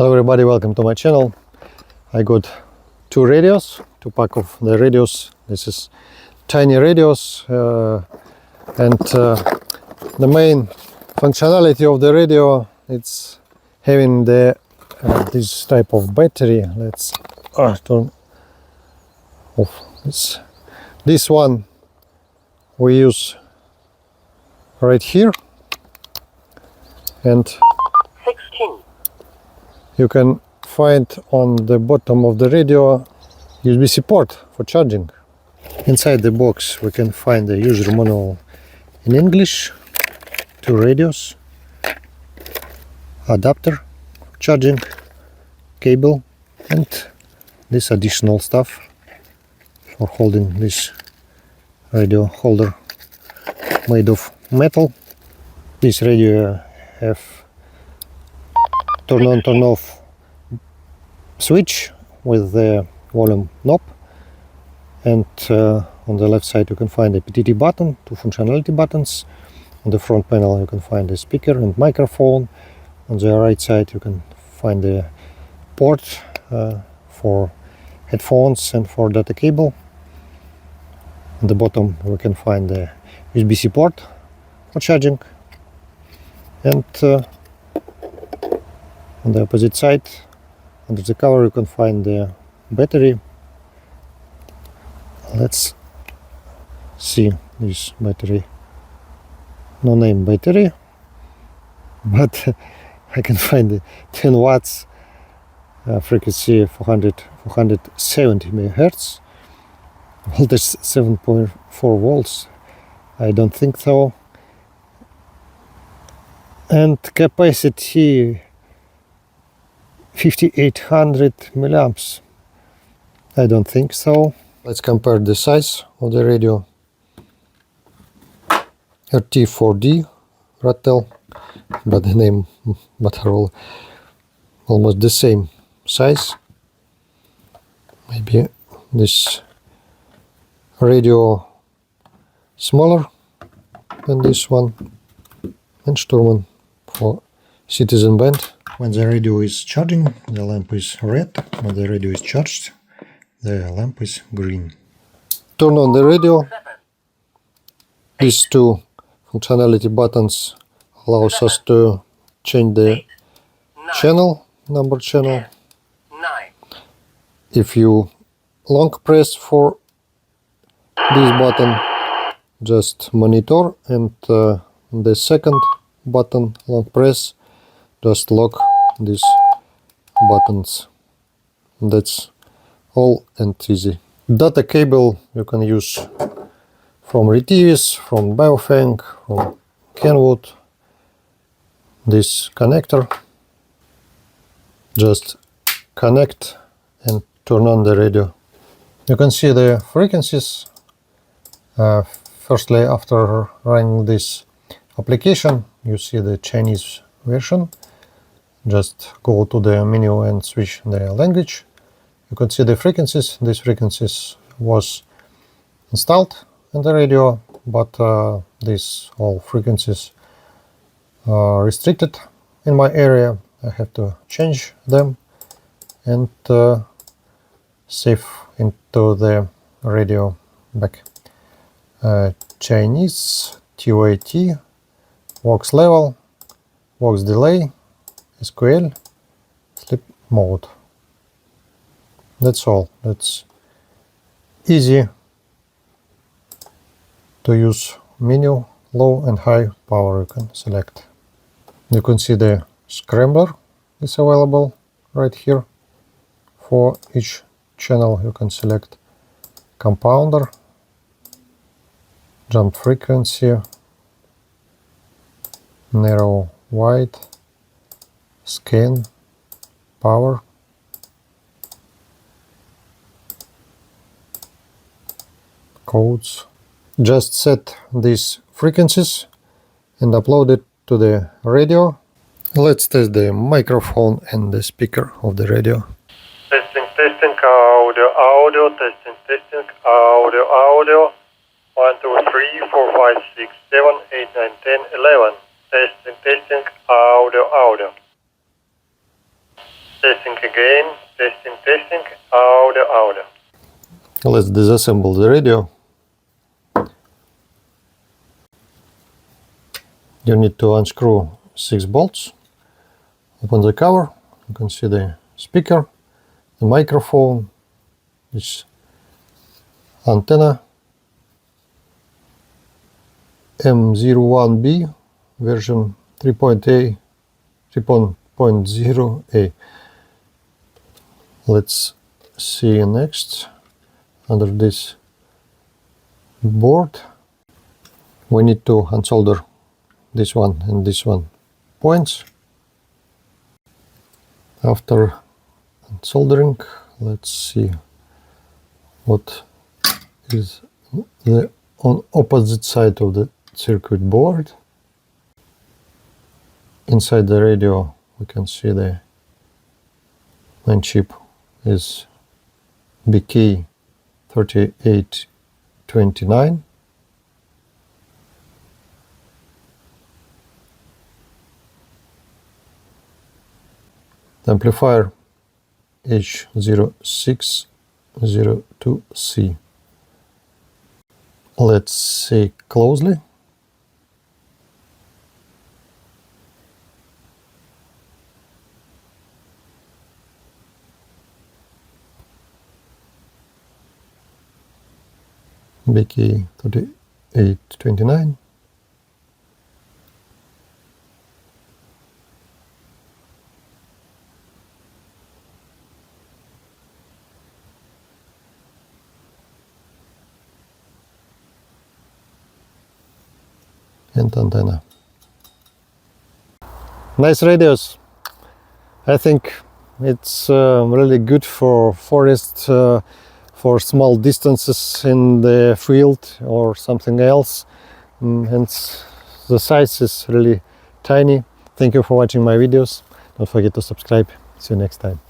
Hello everybody, welcome to my channel. I got two radios, two pack of the radios. This is tiny radios and the main functionality of the radio, it's having the this type of battery. Let's turn off this one we use right here, and 16. You can find on the bottom of the radio USB-C port for charging. Inside the box we can find the user manual in English, two radios, adapter, charging, cable, and this additional stuff for holding this radio holder made of metal. This radio have turn on, turn off switch with the volume knob, and on the left side you can find the PTT button, two functionality buttons. On the front panel you can find the speaker and microphone. On the right side you can find the port for headphones and for data cable. On the bottom we can find the USB-C port for charging, and on the opposite side, under the cover, you can find the battery. Let's see this battery. No name battery, but I can find the 10 watts frequency 470 megahertz, voltage 7.4 volts. I don't think so. And capacity 5800 milliamps. I don't think so. Let's compare the size of the radio. RT4D Ratel, but the name Motorola, almost the same size. Maybe this radio smaller than this one. And Sturman for Citizen band. When the radio is charging, the lamp is red. When the radio is charged, the lamp is green. Turn on the radio. These two functionality buttons allows us to change the channel, number channel. If you long press for this button, just monitor, and the second button, long press, just lock these buttons. That's all and easy. Data cable you can use from Retivis, from Baofeng, from Kenwood. This connector, just connect and turn on the radio. You can see the frequencies. Firstly, after running this application, you see the Chinese version. Just go to the menu and switch the language. You can see the frequencies. These frequencies was installed in the radio, but these all frequencies are restricted in my area. I have to change them and save into the radio back. Chinese, TOAT, Vox level, Vox delay, SQL, sleep mode. That's all. That's easy to use. Menu, low and high power you can select. You can see the scrambler is available right here. For each channel you can select compounder, jump frequency, narrow wide, scan, power, codes. Just set these frequencies and upload it to the radio. Let's test the microphone and the speaker of the radio. Testing, testing, audio, testing, audio. 1, 2, 3, 4, 5, 6, 7, 8, 9, 10, 11. Testing, audio. again. Testing, testing. Audio, audio. Let's disassemble the radio. You need to unscrew 6 bolts. Open the cover. You can see the speaker, the microphone, this antenna, M01B version 3.0A. Let's see next. Under this board, we need to unsolder this one and this one points. After soldering, let's see what is on opposite side of the circuit board. Inside the radio we can see the main chip is BK3829. The amplifier H0602C. Let's see closely. BK3829. And antenna. Nice radios. I think it's really good for forest, for small distances in the field or something else. And the size is really tiny. Thank you for watching my videos. Don't forget to subscribe. See you next time.